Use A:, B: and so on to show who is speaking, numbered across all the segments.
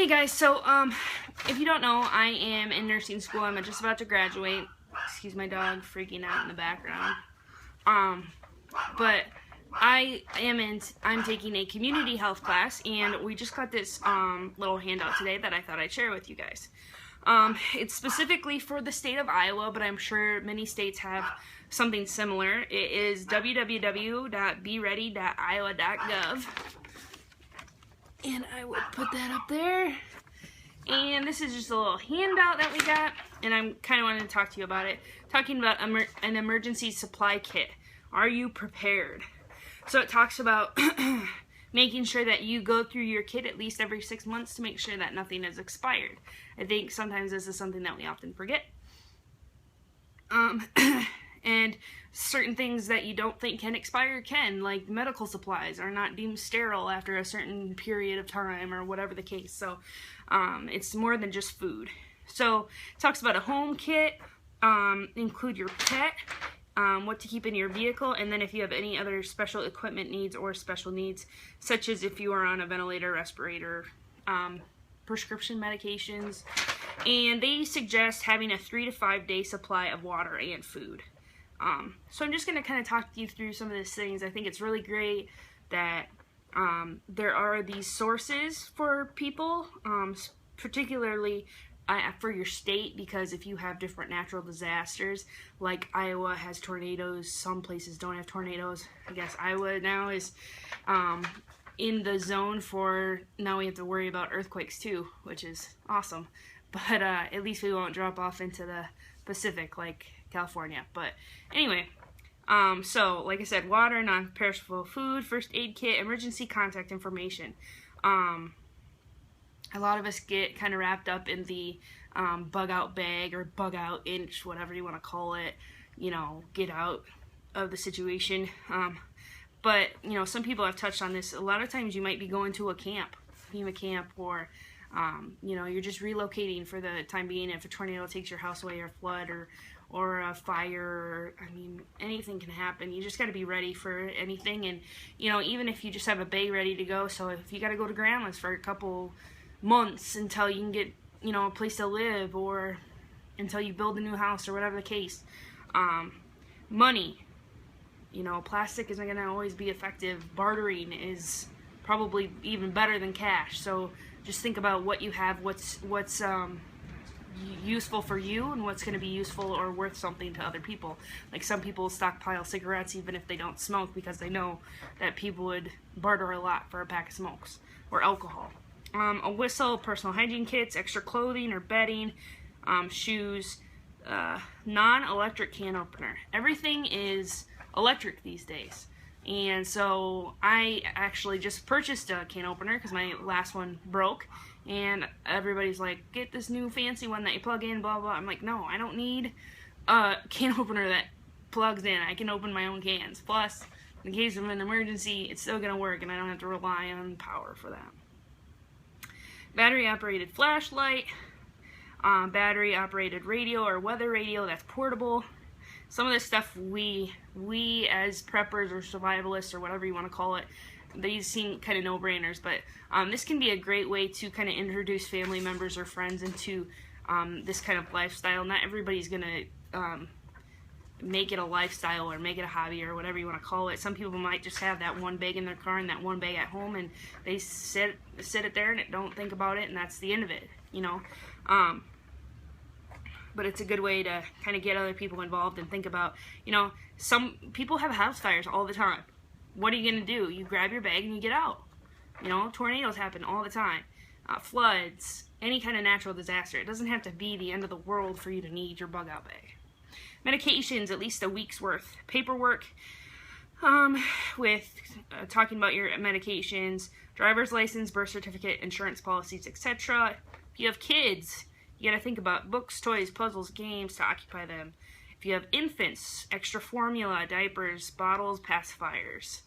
A: Hey guys, so if you don't know, I am in nursing school. I'm just about to graduate. Excuse my dog freaking out in the background. But I'm taking a community health class, and we just got this little handout today that I thought I'd share with you guys. It's specifically for the state of Iowa, but I'm sure many states have something similar. It is www.beready.iowa.gov. And I would put that up there. And this is just a little handout that we got, and I'm kind of wanting to talk to you about it. Talking about an emergency supply kit. Are you prepared? So it talks about making sure that you go through your kit at least every 6 months to make sure that nothing is expired. I think sometimes this is something that we often forget. And certain things that you don't think can expire can, like medical supplies are not deemed sterile after a certain period of time or whatever the case. So it's more than just food. So it talks about a home kit, include your pet, what to keep in your vehicle, and then if you have any other special equipment needs or special needs, such as if you are on a ventilator, respirator, prescription medications. And they suggest having a 3 to 5 day supply of water and food. So I'm just going to kind of talk you through some of these things. I think it's really great that there are these sources for people, particularly for your state, because if you have different natural disasters, like Iowa has tornadoes, some places don't have tornadoes. I guess Iowa now is in the zone for, now we have to worry about earthquakes too, which is awesome. But at least we won't drop off into the Pacific like California. But anyway, so like I said, water, non-perishable food, first aid kit, emergency contact information. A lot of us get kind of wrapped up in the bug out bag or bug out inch, whatever you want to call it, you know, get out of the situation. But you know, some people have touched on this. A lot of times you might be going to a camp, FEMA camp, or you know, you're just relocating for the time being. If a tornado takes your house away, or flood, or a fire, I mean, anything can happen. You just got to be ready for anything. And you know, even if you just have a bay ready to go, so if you got to go to grandma's for a couple months until you can get, you know, a place to live, or until you build a new house, or whatever the case. Money, you know, plastic isn't going to always be effective. Bartering is probably even better than cash. So just think about what you have, what's useful for you, and what's going to be useful or worth something to other people. Like some people stockpile cigarettes even if they don't smoke, because they know that people would barter a lot for a pack of smokes, or alcohol. A whistle, personal hygiene kits, extra clothing or bedding, shoes, non-electric can opener. Everything is electric these days. And so I actually just purchased a can opener because my last one broke, and everybody's like, get this new fancy one that you plug in, blah blah. I'm like, no, I don't need a can opener that plugs in. I can open my own cans. Plus, in case of an emergency, it's still gonna work, and I don't have to rely on power for that. Battery operated flashlight, battery operated radio or weather radio that's portable. Some of this stuff we as preppers or survivalists or whatever you want to call it, these seem kind of no-brainers, but this can be a great way to kind of introduce family members or friends into this kind of lifestyle. Not everybody's going to make it a lifestyle or make it a hobby or whatever you want to call it. Some people might just have that one bag in their car and that one bag at home, and they sit it there and don't think about it, and that's the end of it, you know. But it's a good way to kind of get other people involved and think about, you know, some people have house fires all the time. What are you going to do? You grab your bag and you get out. You know, tornadoes happen all the time. Floods, any kind of natural disaster. It doesn't have to be the end of the world for you to need your bug out bag. Medications, at least a week's worth. Paperwork, with talking about your medications, driver's license, birth certificate, insurance policies, etc. If you have kids, you gotta think about books, toys, puzzles, games to occupy them. If you have infants, extra formula, diapers, bottles, pacifiers.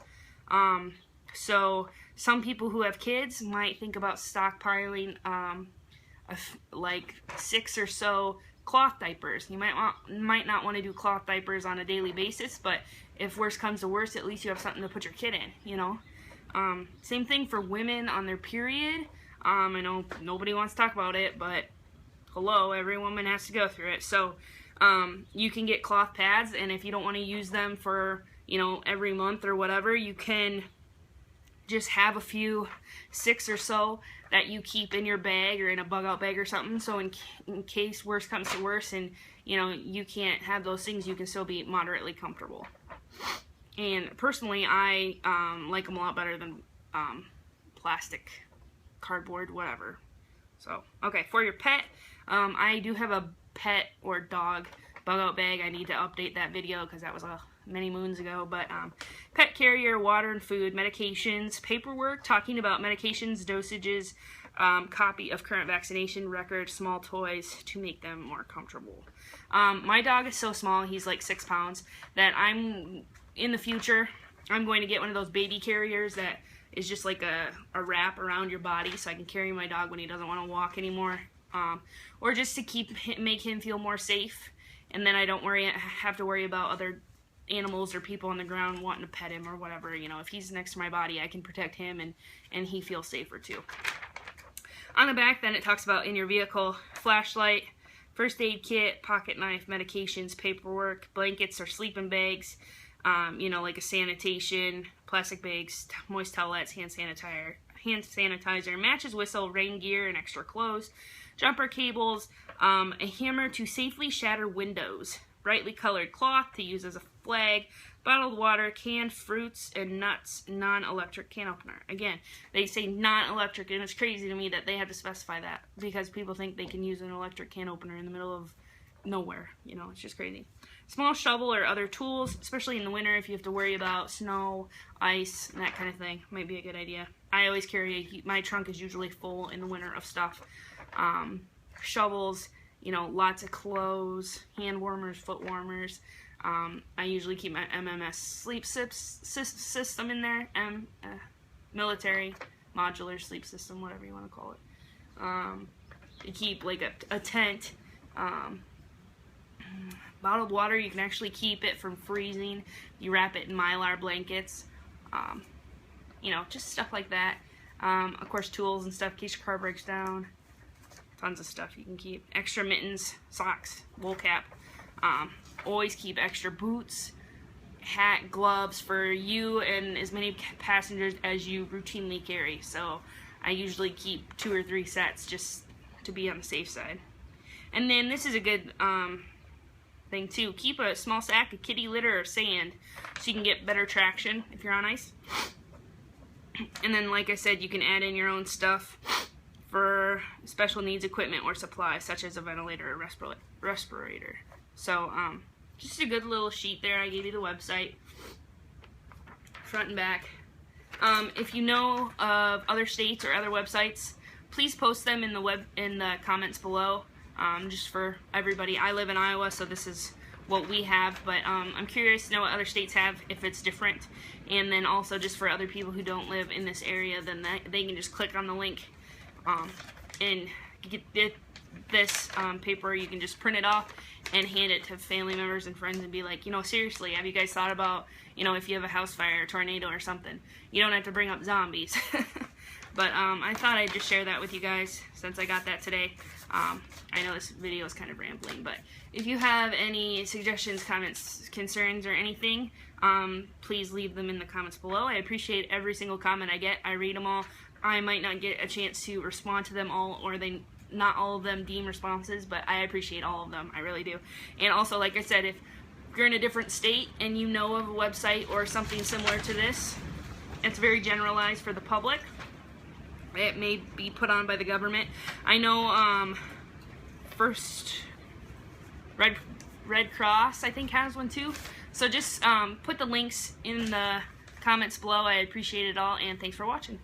A: So some people who have kids might think about stockpiling like 6 or so cloth diapers. You might not want to do cloth diapers on a daily basis, but if worse comes to worse, at least you have something to put your kid in, you know. Same thing for women on their period. I know nobody wants to talk about it, but hello, every woman has to go through it. So you can get cloth pads, and if you don't want to use them for, you know, every month or whatever, you can just have a few, 6 or so, that you keep in your bag or in a bug out bag or something, so in case worse comes to worse and, you know, you can't have those things, you can still be moderately comfortable. And personally, I like them a lot better than plastic, cardboard, whatever. So, okay, for your pet, I do have a pet or dog bug out bag. I need to update that video because that was many moons ago. But pet carrier, water and food, medications, paperwork, talking about medications, dosages, copy of current vaccination record, small toys to make them more comfortable. My dog is so small, he's like 6 pounds, that in the future, I'm going to get one of those baby carriers that is just like a wrap around your body, so I can carry my dog when he doesn't want to walk anymore, or just to make him feel more safe, and then I don't have to worry about other animals or people on the ground wanting to pet him or whatever. You know, if he's next to my body, I can protect him, and he feels safer too. On the back, then, it talks about in your vehicle, flashlight, first aid kit, pocket knife, medications, paperwork, blankets or sleeping bags, you know, like a sanitation, plastic bags, moist towelettes, hand sanitizer, matches, whistle, rain gear, and extra clothes, jumper cables, a hammer to safely shatter windows, brightly colored cloth to use as a flag, bottled water, canned fruits and nuts, non-electric can opener. Again, they say non-electric, and it's crazy to me that they have to specify that, because people think they can use an electric can opener in the middle of nowhere. You know, it's just crazy. Small shovel or other tools, especially in the winter if you have to worry about snow, ice, and that kind of thing. Might be a good idea. I always carry, my trunk is usually full in the winter of stuff. Shovels, you know, lots of clothes, hand warmers, foot warmers. I usually keep my MMS sleep system in there, military modular sleep system, whatever you want to call it. You keep like a tent. Bottled water, you can actually keep it from freezing. You wrap it in Mylar blankets. You know, just stuff like that. Of course, tools and stuff in case your car breaks down. Tons of stuff you can keep. Extra mittens, socks, wool cap. Always keep extra boots, hat, gloves for you and as many passengers as you routinely carry. So I usually keep 2 or 3 sets just to be on the safe side. And then this is a good thing too. Keep a small sack of kitty litter or sand so you can get better traction if you're on ice. And then, like I said, you can add in your own stuff for special needs equipment or supplies, such as a ventilator or respirator. So, just a good little sheet there. I gave you the website, front and back. If you know of other states or other websites, please post them in the comments below, just for everybody. I live in Iowa, so this is what we have, but I'm curious to know what other states have, if it's different. And then also, just for other people who don't live in this area, then they can just click on the link and get this paper. You can just print it off and hand it to family members and friends and be like, you know, seriously, have you guys thought about, you know, if you have a house fire or tornado or something, you don't have to bring up zombies. But I thought I'd just share that with you guys since I got that today. I know this video is kind of rambling, but if you have any suggestions, comments, concerns, or anything, please leave them in the comments below. I appreciate every single comment I get. I read them all. I might not get a chance to respond to them all, or not all of them deem responses, but I appreciate all of them. I really do. And also, like I said, if you're in a different state and you know of a website or something similar to this, it's very generalized for the public. It may be put on by the government. I know First Red Cross, I think, has one too. So just put the links in the comments below. I appreciate it all, and thanks for watching.